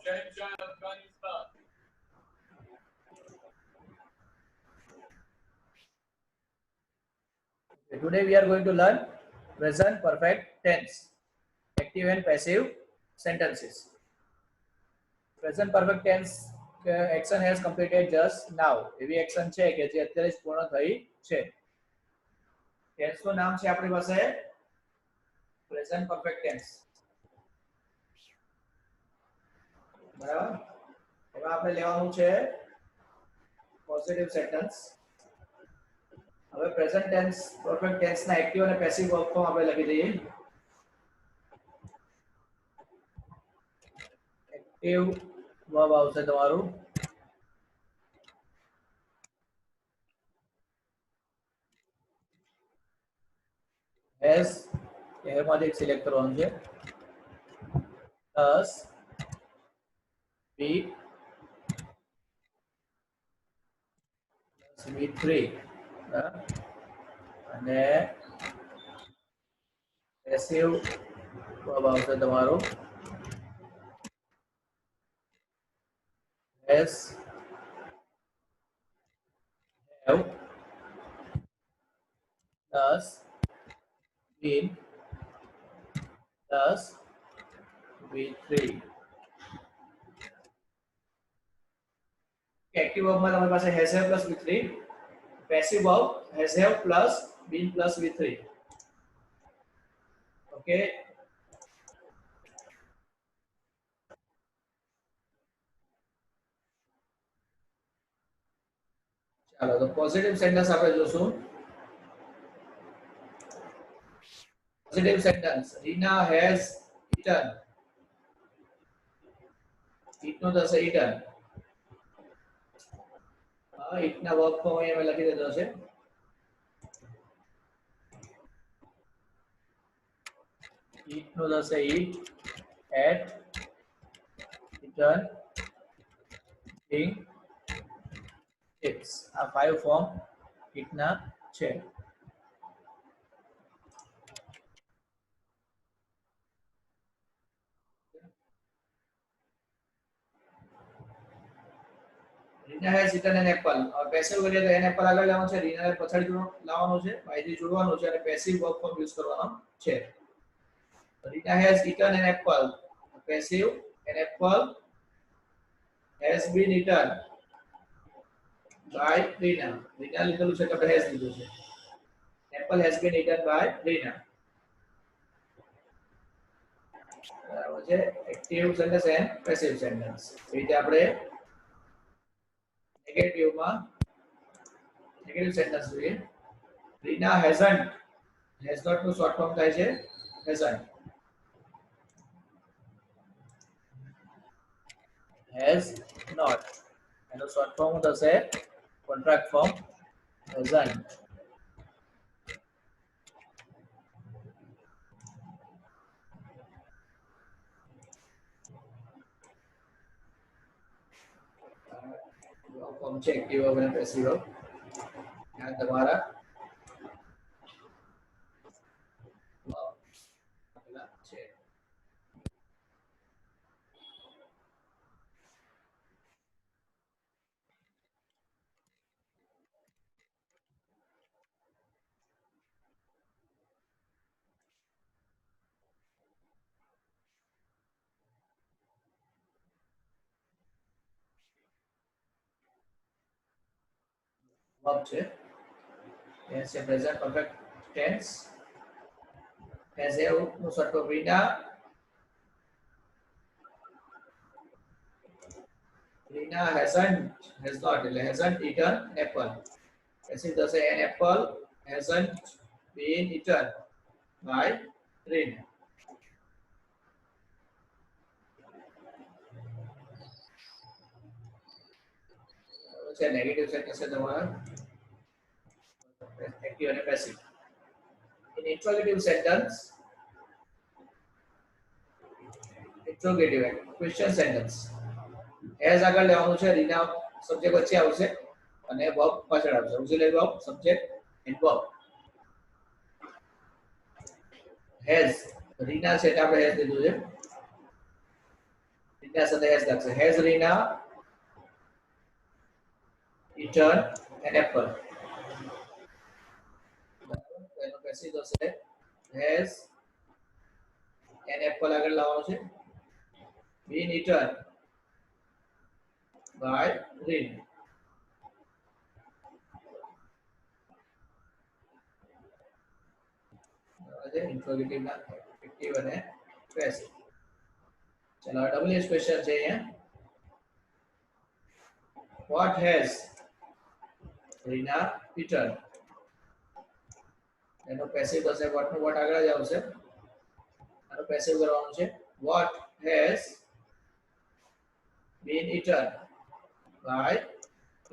Today we are going to learn present perfect tense, active and passive sentences. Present perfect tense action has completed just now. એવી action છે કે જે અત્યારે જ પૂર્ણ થઈ છે. ટેન્સ નું નામ છે આપણી પાસે present perfect tense. બરાબર? એમાં આપણે લેવાનું છે પોઝિટિવ સેન્ટેન્સ. હવે પ્રેઝન્ટ ટેન્સ પરફેક્ટ ટેન્સ ના એક્ટિવ અને પેસિવ વર્બ ફોર્મ આપણે લખી દઈએ. એક્ટિવ વર્બ આવશે તમારું has એમાંથી સિલેક્ટ કરવાનું છે plus v3 અને પેસિવ વર્બ આવશે તમારું has have plus been plus v3. Active verb में हमारे पास has have plus v3, passive verb has have plus been plus v3. Okay, चलो तो पॉजिटिव सेंटेंस આપણે જોશું. Positive sentence Reena has eaten. eat નો થશે eaten. eat ના વર્બ ફોર્મ અહીંયા મેં લખી દીધો છે. eat નો થશે eat, ate, eaten, eating, eats. આ ફાઈવ ફોર્મ eat ના છે. Reena has eaten an apple. Passive કરીએ તો એન એપલ આગળ લાવવાનું છે, રીના પછાડી લાવવાનું છે, બાયથી જોડવાનું છે અને પેસિવ વર્બ ફોર્મ યુઝ કરવાનો છે. Reena has eaten an apple. Passive an apple has been eaten by Reena. Reena લીધેલું છે તો હેઝ લીધું છે. apple has been eaten by Reena. બરાબર છે. Active sentence and passive sentence. એ રીતે આપણે નેગેટિવ માં નેગેટિવ સેન્ટેન્સ જોઈએ. રીના હેઝન્ટ. હેઝ નોટ નું શોર્ટ ફોર્મ થાય છે હેઝન્ટ. has not એનો શોર્ટ ફોર્મ થશે કોન્ટ્રાક્ટ ફોર્મ hasn't. ફોર્મ છે એક્ટિવ વર્બ અને પેસિવ વર્બ. આ તમારા છે. verb છે. Tense છે present perfect tense. Has have નું short form Reena. Reena hasn't, has not એટલે hasn't eaten apple. પેસિવ થશે an apple hasn't been eaten by Reena. છે નેગેટિવ સેન્ટેન્સ છે તમારા એક્ટિવ અને passive. In interrogative sentence, interrogative question sentence, as આગળ લેવાનું છે, રીના સબ્જેક્ટ વચ્ચે આવશે અને વર્બ પાછળ આવશે. Auxiliary verb, subject and verb. has Reena છે એટલે આપણે has લીધું છે. રીના સાથે હેઝ લાગશે. Has Reena eaten an apple. એનો પેસિવ થશે હેઝ an apple આગળ લાવવાનો છે. been eaten by Reena. Interrogative ના એક્ટિવ અને પેસિવ. ચલો ડબલ્યુએચ ક્વેશ્ચન છે અહીંયા. What has Reena eaten? એનો પેસિવ થશે what નું what આગળ જ આવશે. આનો પેસિવ કરવાનું છે. What has been eaten by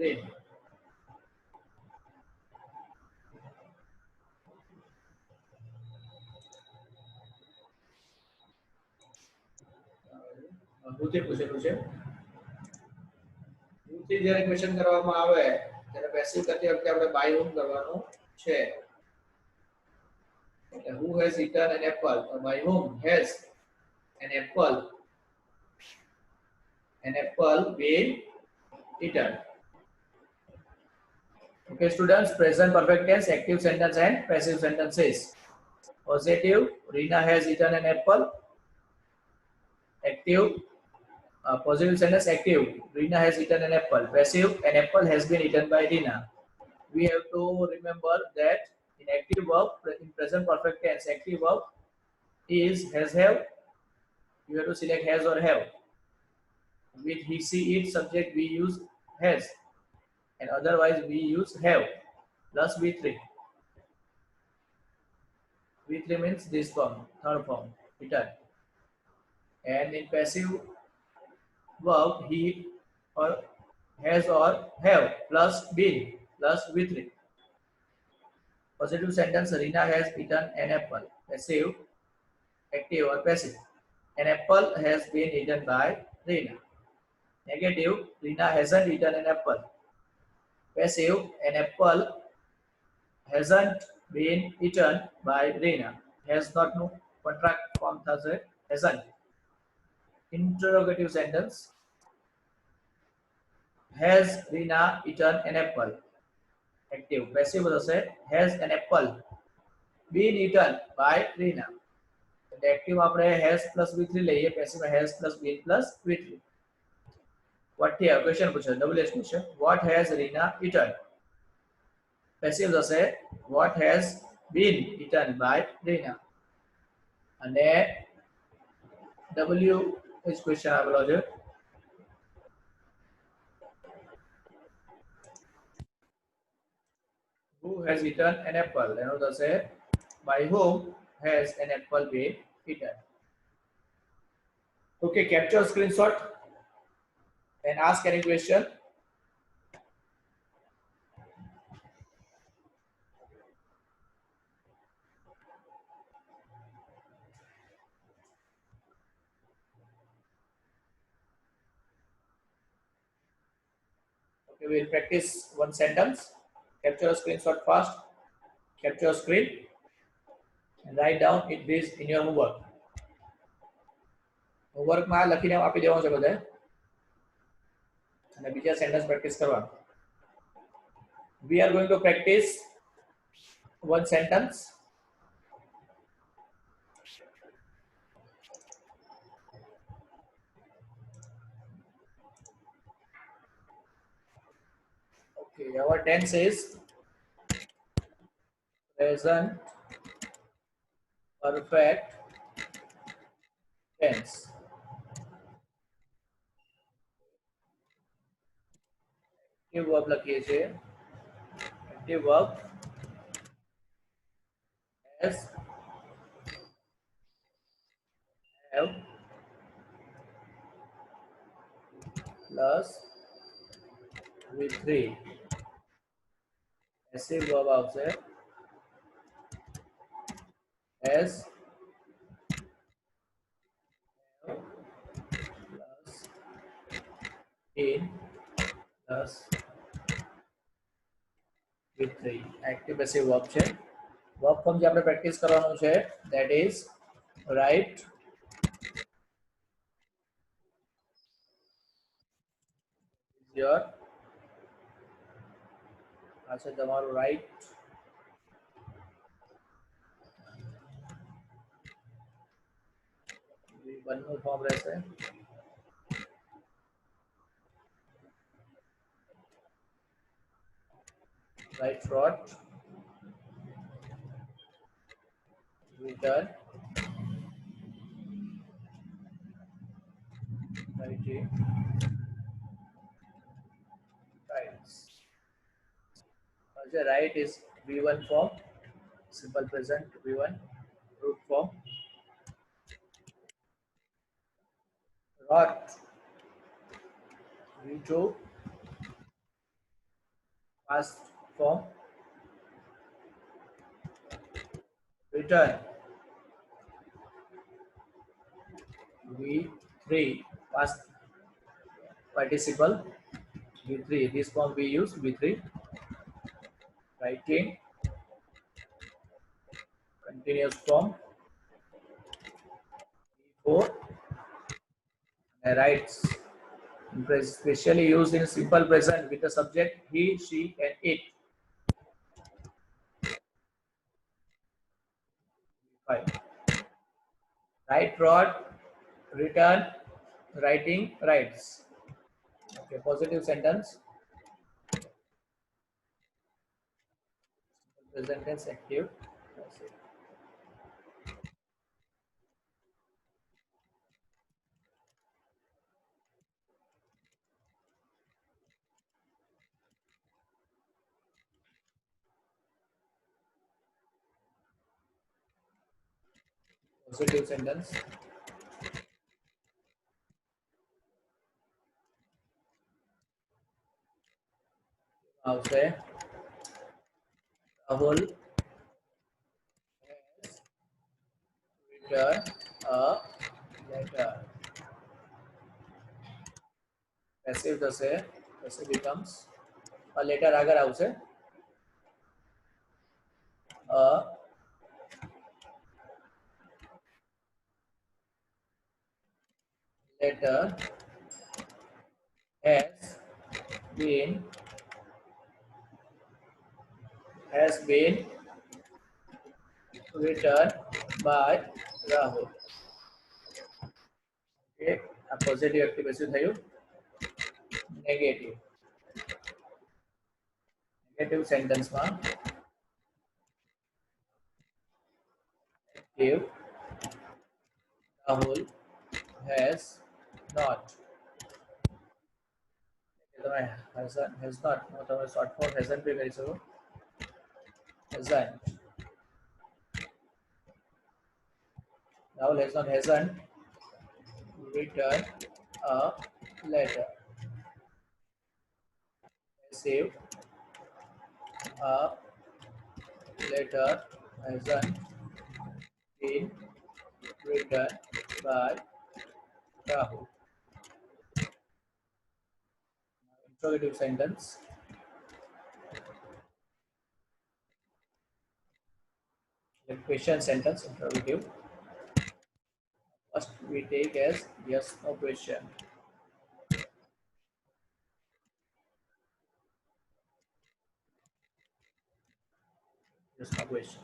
Reena? ભૂતિ પૂછેલું છે. ભૂતિ જ્યારે ક્વેશ્ચન કરવામાં આવે ત્યારે પેસિવ કરતી વખતે આપણે બાય whom કરવાનું છે. એટલે who has eaten an apple or by whom has an apple been eaten. Okay students, present perfect tense, active sentence and passive sentences. Positive, Reena has eaten an apple. Active, positive sentence active, Reena has eaten an apple. Passive, an apple has been eaten by Reena. We have to remember that in active verb, in present perfect tense, active verb is has have. You have to select has or have. With he, she, it subject we use has, and otherwise we use have plus V3. V3 means this form, third form, eaten. And in passive verb, he or has or have plus been plus V3. Positive sentence, Reena has eaten an apple. Passive, active or passive. An apple has been eaten by Reena. Negative, Reena hasn't eaten an apple. Passive, an apple hasn't been eaten by Reena. Has not no contract form thase hasn't. Interrogative sentence, has Reena eaten an apple? Active. Passive thase has an apple been eaten by Reena. The active આપણે has plus V3 લઈએ, passive has plus been plus V3. What here question પૂછો, WH question. What has Reena eaten? Passive થશે what has been eaten by Reena. અને WH question આવેલો છે. Who has eaten an apple? એનો થશે by whom has an apple been eaten? Okay, capture screenshot and ask any question. Okay, we will practice one sentence. Capture a screenshot first. Capture screen and write down this in your homework. Homework માં લખીને આપી દેવાનું છે બધાએ અને બીજા sentence practice કરવાનું. We are going to practice one sentence. Okay, our tense is present perfect tense. Active verb લખીએ છીએ. Active verb has, have plus V3. Passive verb આવશે has, have plus in plus V3. Active passive verb છે. Verb form જે આપણે practice કરવાનું છે that is write your આ છે તમારું રાઈટ V1 નું ફોર્મ રહેશે right fraud return writing rights. The right is V1 form, simple present V1, root form, rot V2, past form, return V3, past participle V3, this form we use V3, writing continuous form V4, rights specially used in simple present with the subject he, she and it. 5. Right rod, return, writing, rights. Okay, positive sentence. Present tense active. Positive sentence. Now say Rahul has returned a letter. Passive થશે passive becomes a letter આગળ આવશે a letter has been written by Rahul. Okay, a positive activation થયું negative sentence માં active Rahul has not has not તમે short form hasn't पे કરી શકો hasn't Rahul hasn't written a letter. Passive a letter hasn't been written by Rahul. Interrogative sentence. The question sentence interrogative. First we take as yes no question. Yes no question.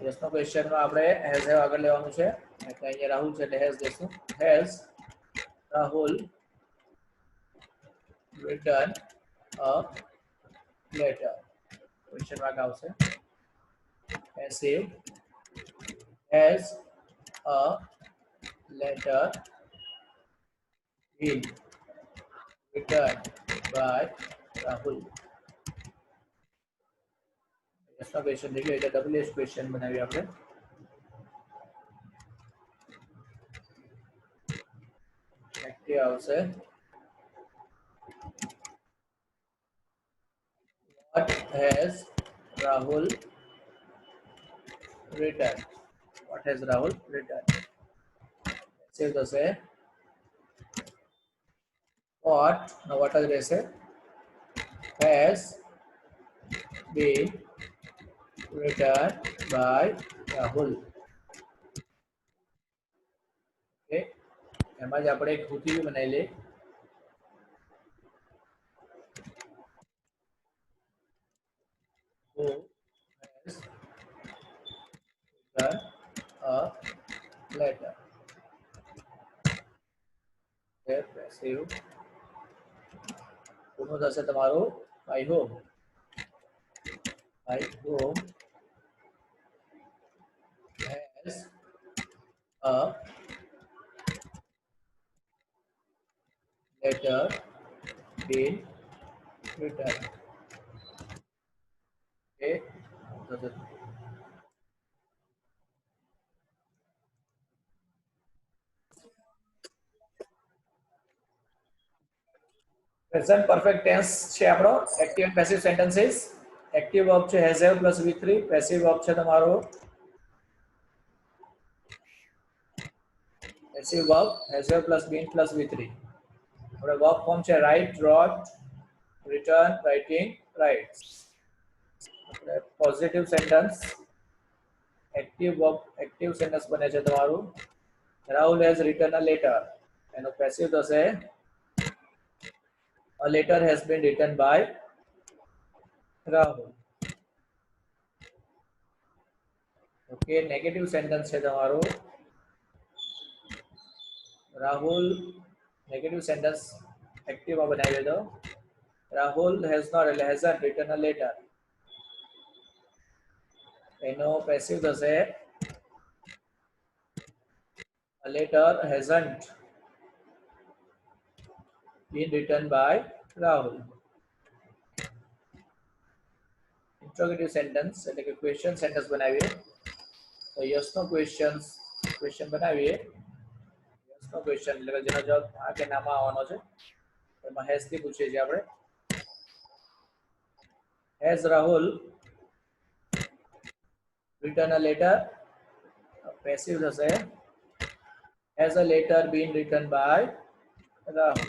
Yes no question માં આપણે has have આગળ લેવાનું છે એટલે અહીંયા રાહુલ છે એટલે has દેશું has Rahul written a letter. Question mark આવશે passive has a letter been written by Rahul. Yes no question देखिए એટલે double S question બનાવી આપણે active આવશે what has Rahul written? What has Rahul written? Save the say. What? Now what does they say? Has been written by Rahul. Okay. એમાં જ આપણે એક કૃતિ બનાવી લે પેસિવ પૂર્ણ થશે તમારું by whom has a letter been written. Okay. Present perfect tense છે આપણો active and passive sentences. Active verb છે has have plus V3. Passive verb છે તમારો passive verb has have plus been plus V3. આપણે verb form છે write, wrote, written, writing, writes. આપણે positive sentence active verb active sentence બને છે તમારું Rahul has written a letter. એનો passive થશે a letter has been written by Rahul. Okay, negative sentence છે તમારું Rahul negative sentence active માં બનાવી દો Rahul hasn't written a letter. એનો passive થશે a letter hasn't been written by Rahul. Interrogative sentence એટલે કે question sentence બનાવીએ તો yes no question બનાવીએ yes no question એટલે કે જેનો જવાબ આ કે નામાં આવવાનો છે એમાં has થી પૂછીએ છીએ આપણે has Rahul written a letter passive થશે has a letter been written by Rahul.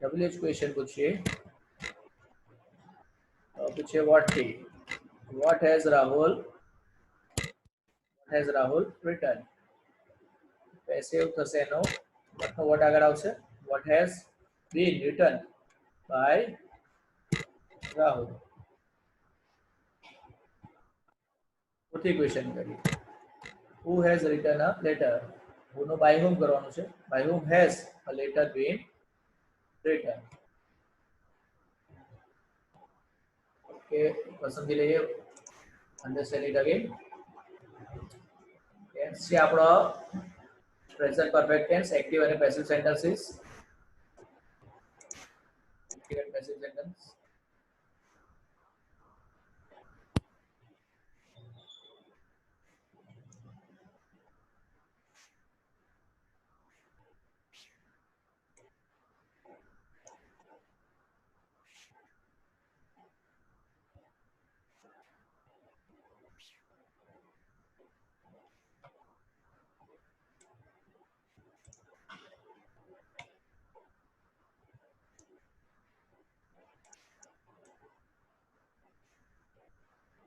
WH question पूछिए what he what has Rahul written passive થશે એનો what આગળ આવશે what has been written by Rahul. ચોથી ક્વેશ્ચન કરીએ who has written a letter who નો by whom કરવાનું છે by whom has a letter been written. Okay, પસંદગી લઈએ understand it again. Tense છે આપણો present perfect tense active અને passive sentences active and passive sentence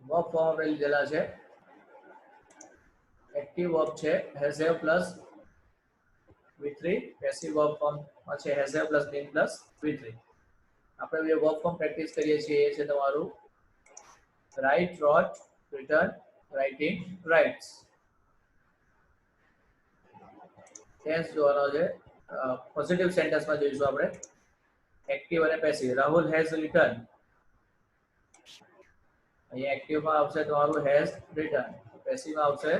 verb form આપણે લીધેલા છે active verb છે has have plus V3 passive verb form માં છે has have plus been plus V3 આપણે જે verb form પ્રેક્ટિસ કરીએ છીએ એ છે તમારું write wrote written writing writes tense જોવાનો છે પોઝિટિવ સેન્ટેન્સમાં જોઈશું આપણે એક્ટિવ અને પેસિવ રાહુલ હેઝ રિટર્ન અહીંયા એક્ટિવમાં આવશે તમારું હેઝ રિટર્ન પેસિવમાં આવશે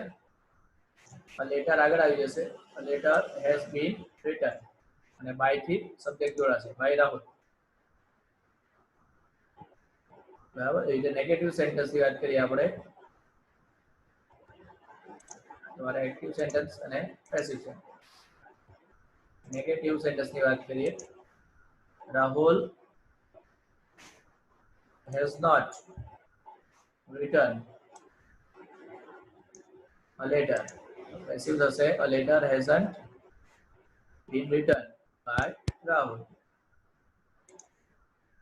લેટર આગળ આવી જશે લેટર હેઝ બીન રિટર્ન અને બાય થી સબ્જેક્ટ જોડાશે બાય રાહુલ બરાબર એ રીતે નેગેટિવ સેન્ટેન્સની વાત કરીએ આપણે તમારે એક્ટિવ સેન્ટેન્સ અને પેસિવ સેન્ટેન્સ નેગેટિવ સેન્ટેન્સની વાત કરીએ Rahul has not written a letter. Passive થશે a letter hasn't been written by Rahul.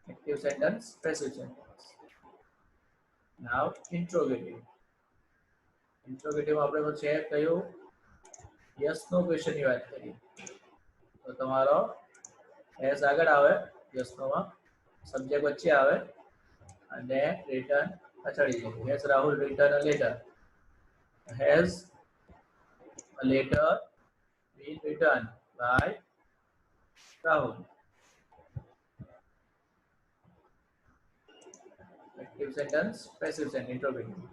Active sentence, passive sentence. Now interrogative. Interrogative આપણે છે કયું yes no question ની વાત કરીએ તો તમારો has આગળ આવે yes no માં સબ્જેક્ટ વચ્ચે આવે અને રિટર્ન પાછળ જાય has Rahul written a letter has a letter been written by Rahul. Active sentence, passive sentence, interrogative.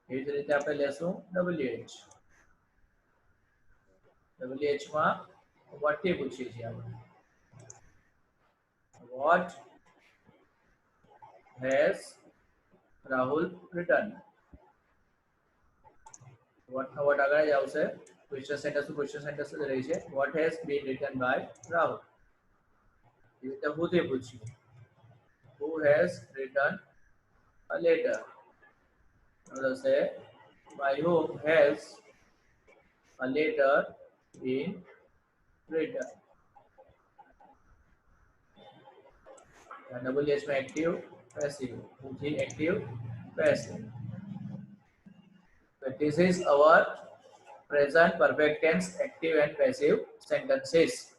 એ જ રીતે આપણે લેશું WH. WH માં what થી પૂછીએ છીએ આપણે. What has Rahul written? What આગળ જ આવશે. Question sentence to question sentence જ રહી છે. What has been written by Rahul? એ રીતે who થી પૂછીએ. Who has written a letter? say by whom has a letter been written? WH में active passive, who active passive. So this is our present perfect tense active and passive sentences.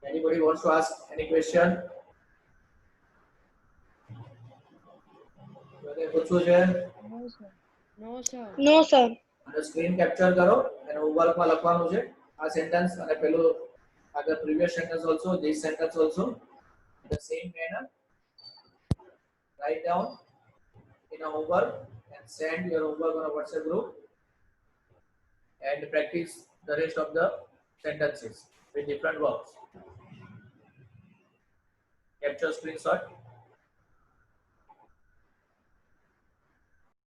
Anybody wants to ask any question? પૂછવું છે? No, sir. અને screen capture કરો અને હોમવર્કમાં લખવાનું છે આ sentence અને પેલું આગળ previous sentence also, this sentence also, in the same manner. Write down in a homework and send your homework on a WhatsApp group and practice the rest of the sentences with different verbs. Capture screenshot.